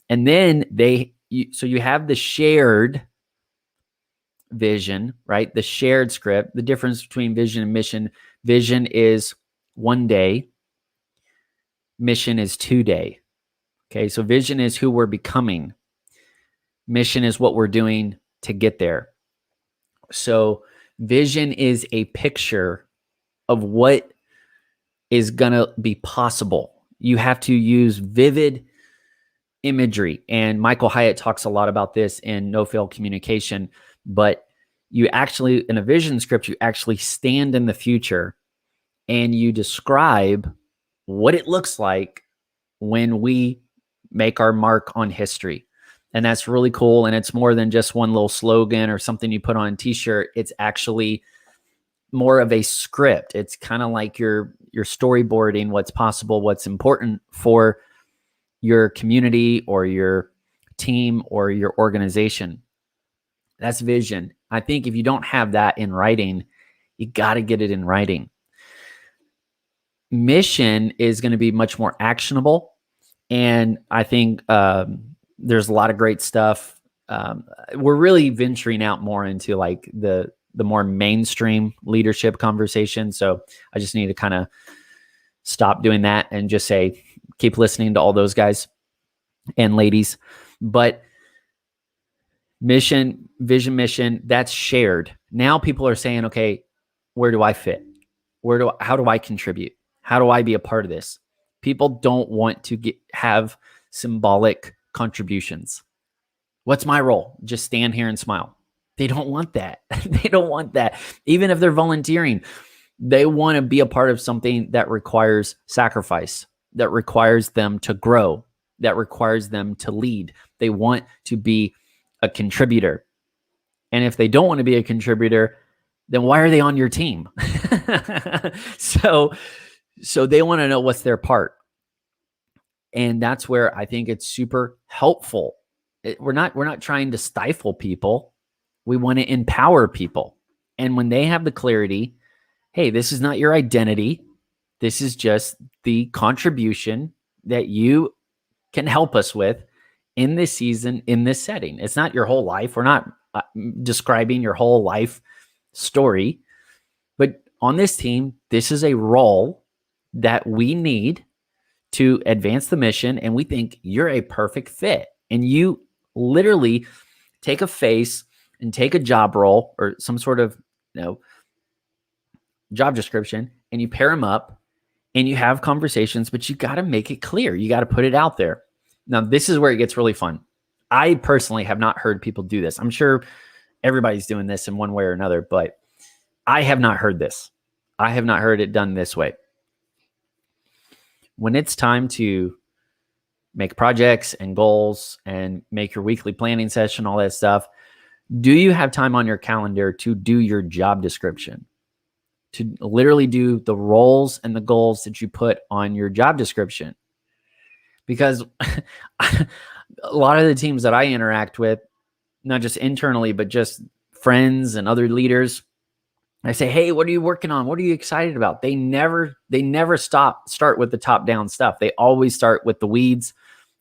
And then so you have the shared vision, right? The shared script. The difference between vision and mission. Vision is 1 day. Mission is 2 day. Okay, so vision is who we're becoming. Mission is what we're doing to get there. So vision is a picture of what is going to be possible. You have to use vivid imagery. And Michael Hyatt talks a lot about this in No Fail Communication. But you actually, in a vision script, you actually stand in the future and you describe what it looks like when we make our mark on history. And that's really cool. And it's more than just one little slogan or something you put on a t-shirt. It's actually more of a script. It's kind of like you're storyboarding what's possible, what's important for your community or your team or your organization. That's vision. I think if you don't have that in writing, you got to get it in writing. Mission is going to be much more actionable. And I think there's a lot of great stuff. We're really venturing out more into like the more mainstream leadership conversation. So I just need to kind of stop doing that and just say, keep listening to all those guys and ladies. But mission, vision, mission, that's shared. Now people are saying, okay, where do I fit? How do I contribute? How do I be a part of this? People don't want to have symbolic contributions. What's my role? Just stand here and smile. They don't want that. They don't want that. Even if they're volunteering, they want to be a part of something that requires sacrifice, that requires them to grow, that requires them to lead. They want to be a contributor. And if they don't want to be a contributor, then why are they on your team? So they want to know what's their part. And that's where I think it's super helpful. We're not trying to stifle people. We want to empower people. And when they have the clarity, hey, this is not your identity. This is just the contribution that you can help us with in this season, in this setting. It's not your whole life. We're not describing your whole life story. But on this team, this is a role that we need to advance the mission. And we think you're a perfect fit. And you literally take a face and take a job role or some sort of, job description, and you pair them up and you have conversations, but you got to make it clear. You got to put it out there. Now, this is where it gets really fun. I personally have not heard people do this. I'm sure everybody's doing this in one way or another, but I have not heard this. I have not heard it done this way. When it's time to make projects and goals and make your weekly planning session, all that stuff, do you have time on your calendar to do your job description? To literally do the roles and the goals that you put on your job description? Because a lot of the teams that I interact with, not just internally, but just friends and other leaders, I say, hey, what are you working on? What are you excited about? They never start with the top down stuff. They always start with the weeds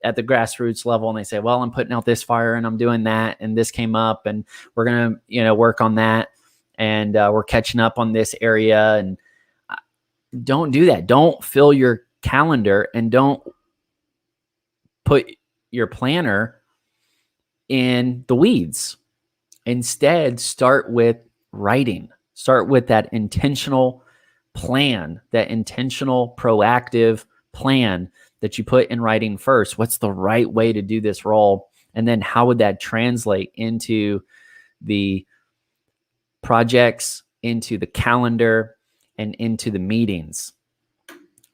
at the grassroots level. And they say, well, I'm putting out this fire and I'm doing that. And this came up and we're going to, work on that. And we're catching up on this area. And don't do that. Don't fill your calendar and don't put your planner in the weeds. Instead, start with writing. Start with that intentional plan, that intentional proactive plan that you put in writing first. What's the right way to do this role? And then how would that translate into the projects, into the calendar, and into the meetings?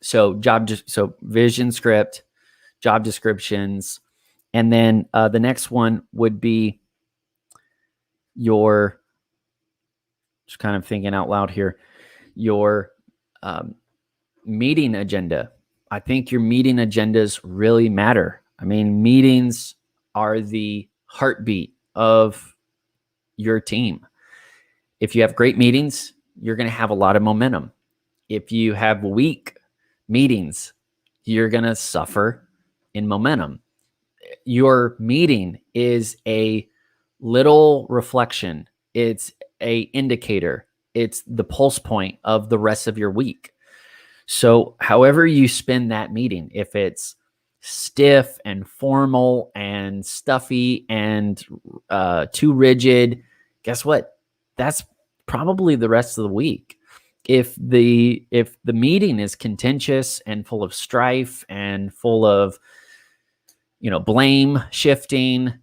So vision script, job descriptions, and then the next one would be your, just kind of thinking out loud here, your meeting agenda. I think your meeting agendas really matter. I mean, meetings are the heartbeat of your team. If you have great meetings, you're going to have a lot of momentum. If you have weak meetings, you're going to suffer in momentum. Your meeting is a little reflection. It's a indicator. It's the pulse point of the rest of your week. So however you spend that meeting, if it's stiff and formal and stuffy and too rigid, guess what? That's probably the rest of the week. If the meeting is contentious and full of strife and full of blame shifting,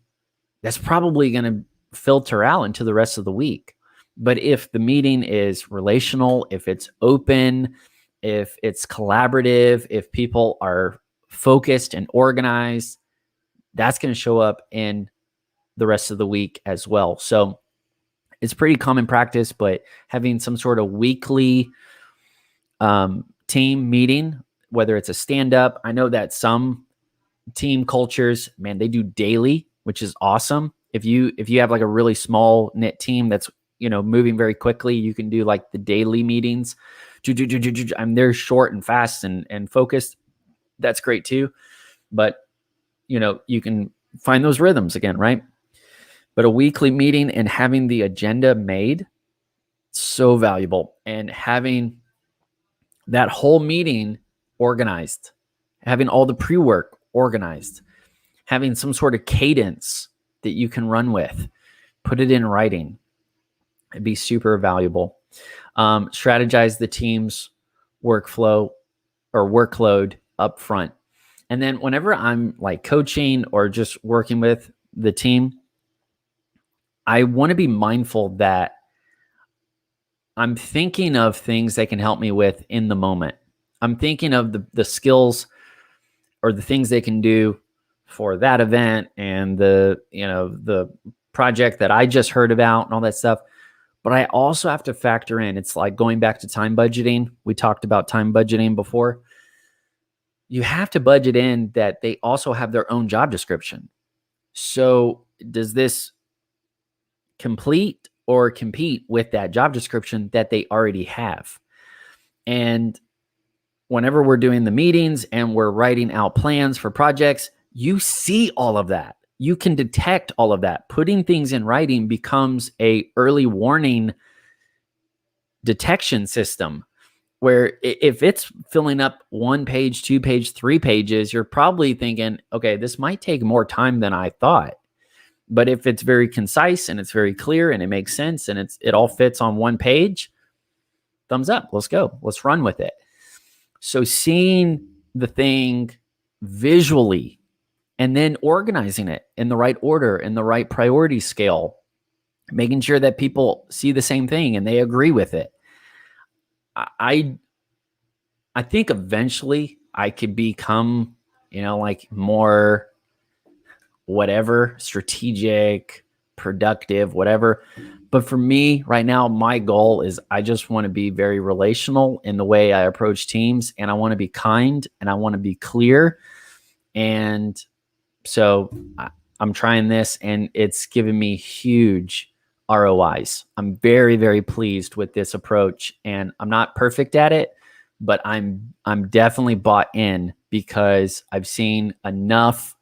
that's probably going to filter out into the rest of the week. But if the meeting is relational, if it's open, if it's collaborative, if people are focused and organized, that's going to show up in the rest of the week as well. So it's pretty common practice, but having some sort of weekly team meeting, whether it's a stand-up, I know that some team cultures, man, they do daily, which is awesome. If you have like a really small knit team that's moving very quickly, you can do like the daily meetings. They're short and fast and focused. That's great too. But you can find those rhythms again, right? But a weekly meeting and having the agenda made, so valuable. And having that whole meeting organized, having all the pre-work organized, having some sort of cadence that you can run with, put it in writing. It'd be super valuable. Strategize the team's workflow or workload up front. And then whenever I'm like coaching or just working with the team, I want to be mindful that I'm thinking of things they can help me with in the moment. I'm thinking of the skills or the things they can do for that event and the project that I just heard about and all that stuff. But I also have to factor in, it's like going back to time budgeting. We talked about time budgeting before. You have to budget in that they also have their own job description. So does this complete or compete with that job description that they already have? And whenever we're doing the meetings and we're writing out plans for projects, you see all of that. You can detect all of that. Putting things in writing becomes a early warning detection system where if it's filling up 1 page, 2 page, 3 pages, you're probably thinking, okay, this might take more time than I thought. But if it's very concise and it's very clear and it makes sense and it all fits on 1 page, thumbs up, let's go, let's run with it. So seeing the thing visually and then organizing it in the right order, in the right priority scale, making sure that people see the same thing and they agree with it. I think eventually I could become, like more whatever, strategic, productive, whatever. But for me right now, my goal is I just want to be very relational in the way I approach teams, and I want to be kind and I want to be clear. And so I'm trying this and it's given me huge ROIs. I'm very, very pleased with this approach, and I'm not perfect at it, but I'm definitely bought in because I've seen enough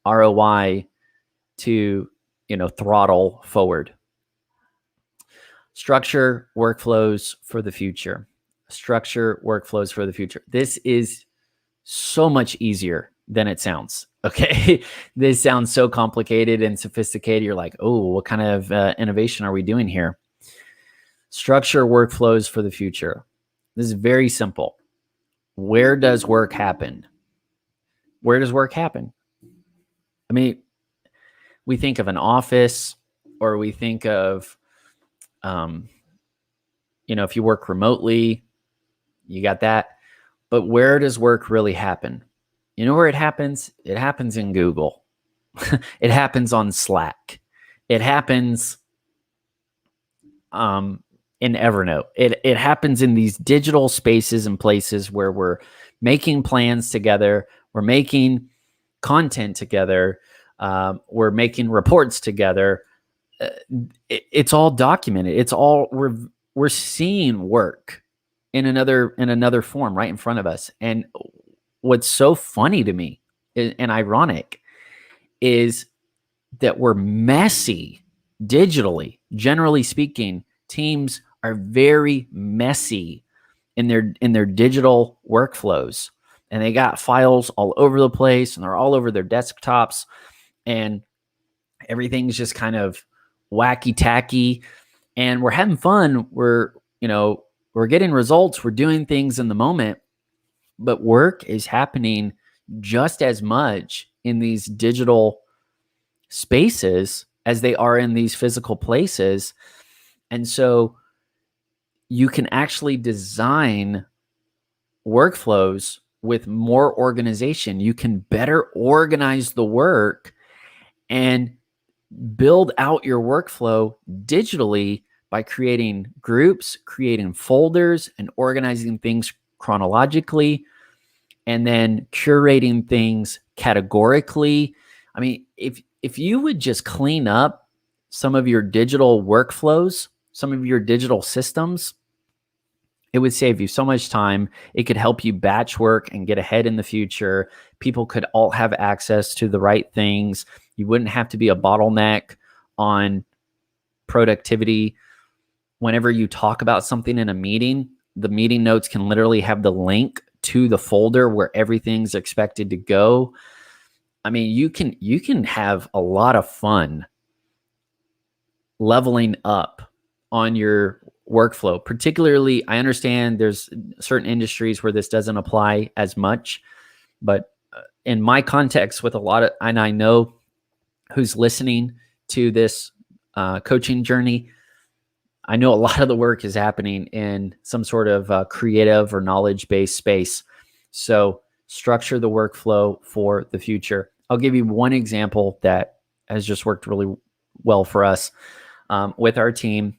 ROI to, throttle forward. Structure workflows for the future. Structure workflows for the future. This is so much easier than it sounds. Okay. This sounds so complicated and sophisticated. You're like, oh, what kind of innovation are we doing here? Structure workflows for the future. This is very simple. Where does work happen? Where does work happen? I mean, we think of an office, or we think of, if you work remotely, you got that. But where does work really happen? You know where it happens? It happens in Google. It happens on Slack. It happens in Evernote. It happens in these digital spaces and places where we're making plans together. We're making content together. We're making reports together. It's all documented. It's all we're seeing work in another form right in front of us. And what's so funny to me and ironic is that we're messy digitally. Generally speaking, teams are very messy in their digital workflows, and they got files all over the place, and they're all over their desktops, and everything's just kind of wacky tacky. And we're having fun. We're getting results. We're doing things in the moment, but work is happening just as much in these digital spaces as they are in these physical places. And so you can actually design workflows with more organization. You can better organize the work and build out your workflow digitally by creating groups, creating folders, and organizing things chronologically, and then curating things categorically. I mean, if you would just clean up some of your digital workflows, some of your digital systems, it would save you so much time. It could help you batch work and get ahead in the future. People could all have access to the right things. You wouldn't have to be a bottleneck on productivity. Whenever you talk about something in a meeting, the meeting notes can literally have the link to the folder where everything's expected to go. I mean, you can have a lot of fun leveling up on your workflow. Particularly, I understand there's certain industries where this doesn't apply as much, but in my context with a lot of, and I know who's listening to this coaching journey, I know a lot of the work is happening in some sort of creative or knowledge-based space. So structure the workflow for the future. I'll give you one example that has just worked really well for us with our team.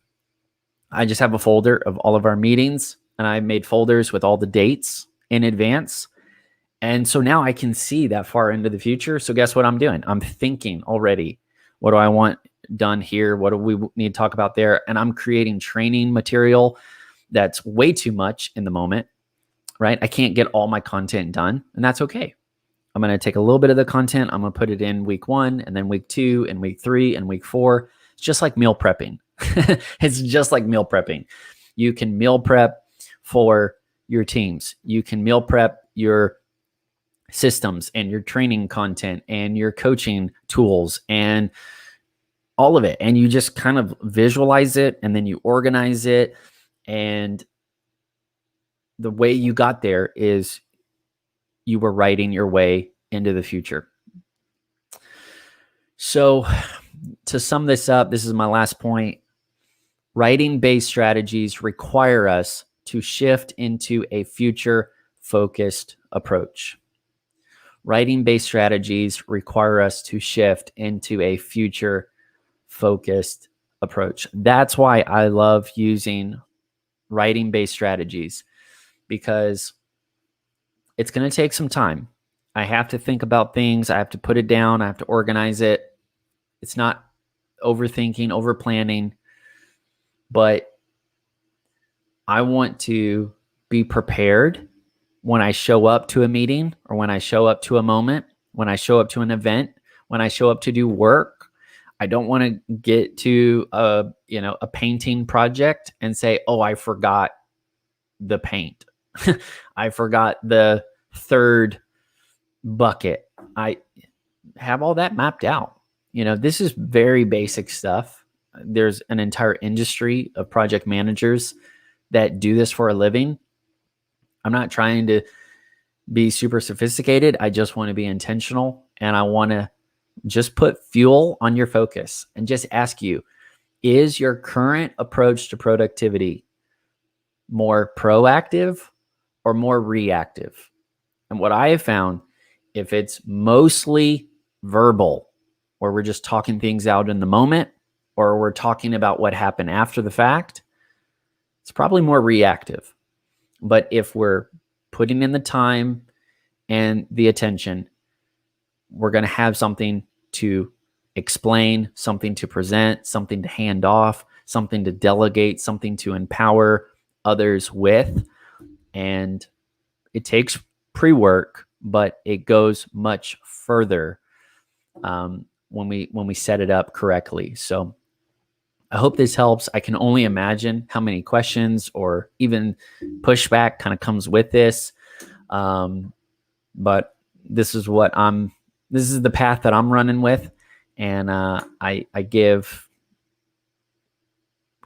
I just have a folder of all of our meetings, and I made folders with all the dates in advance. And so now I can see that far into the future. So guess what I'm doing? I'm thinking already, what do I want done here? What do we need to talk about there? And I'm creating training material that's way too much in the moment, right? I can't get all my content done, and that's okay. I'm going to take a little bit of the content. I'm going to put it in week 1, and then week 2, and week 3, and week 4. It's just like meal prepping. It's just like meal prepping. You can meal prep for your teams. You can meal prep your systems and your training content and your coaching tools and all of it. And you just kind of visualize it, and then you organize it. And the way you got there is you were writing your way into the future. So to sum this up, this is my last point. Writing-based strategies require us to shift into a future-focused approach. Writing-based strategies require us to shift into a future-focused approach. That's why I love using writing-based strategies, because it's going to take some time. I have to think about things. I have to put it down. I have to organize it. It's not overthinking, overplanning, but I want to be prepared when I show up to a meeting, or when I show up to a moment, when I show up to an event, when I show up to do work. I don't want to get to a painting project and say, oh, I forgot the paint. I forgot the third bucket. I have all that mapped out. This is very basic stuff. There's an entire industry of project managers that do this for a living. I'm not trying to be super sophisticated. I just want to be intentional, and I want to just put fuel on your focus and just ask you, is your current approach to productivity more proactive or more reactive? And what I have found, if it's mostly verbal, where we're just talking things out in the moment, or we're talking about what happened after the fact, it's probably more reactive. But if we're putting in the time and the attention, we're going to have something to explain, something to present, something to hand off, something to delegate, something to empower others with. And it takes pre-work, but it goes much further when we set it up correctly. So I hope this helps. I can only imagine how many questions or even pushback kind of comes with this. But this is this is the path that I'm running with. And I give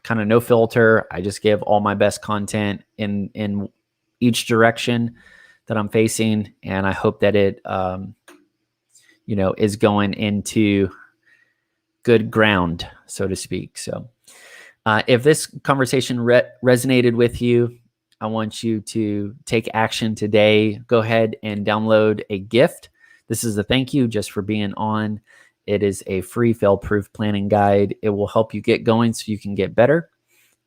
kind of no filter. I just give all my best content in each direction that I'm facing. And I hope that it, is going into good ground, so to speak. So if this conversation resonated with you, I want you to take action today. Go ahead and download a gift. This is a thank you just for being on. It is a free fail-proof planning guide. It will help you get going so you can get better.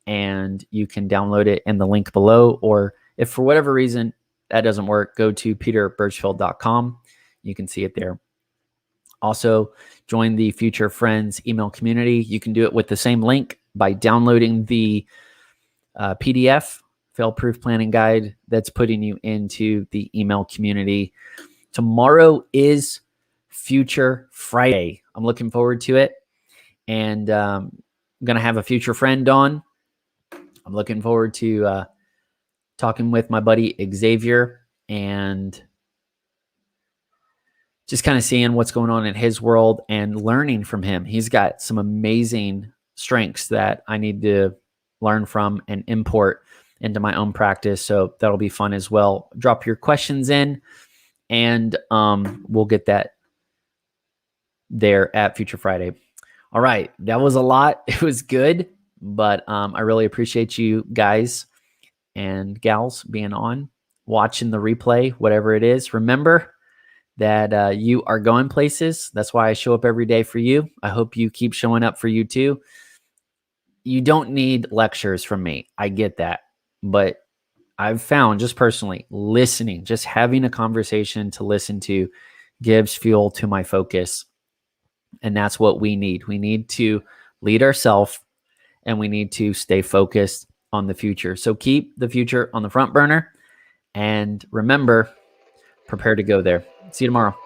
And you can download it in the link below. Or if for whatever reason that doesn't work, go to peterbirchfield.com. You can see it there. Also, join the Future Friends email community. You can do it with the same link by downloading the PDF fail-proof planning guide that's putting you into the email community. Tomorrow is Future Friday. I'm looking forward to it. And I'm going to have a future friend on. I'm looking forward to talking with my buddy Xavier and just kind of seeing what's going on in his world and learning from him. He's got some amazing strengths that I need to learn from and import into my own practice. So that'll be fun as well. Drop your questions in and we'll get that there at Future Friday. All right. That was a lot. It was good, but I really appreciate you guys and gals being on, watching the replay, whatever it is. Remember that you are going places. That's why I show up every day for you. I hope you keep showing up for you too. You don't need lectures from me. I get that. But I've found just personally listening, just having a conversation to listen to gives fuel to my focus. And that's what we need. We need to lead ourselves and we need to stay focused on the future. So keep the future on the front burner and remember, prepare to go there. See you tomorrow.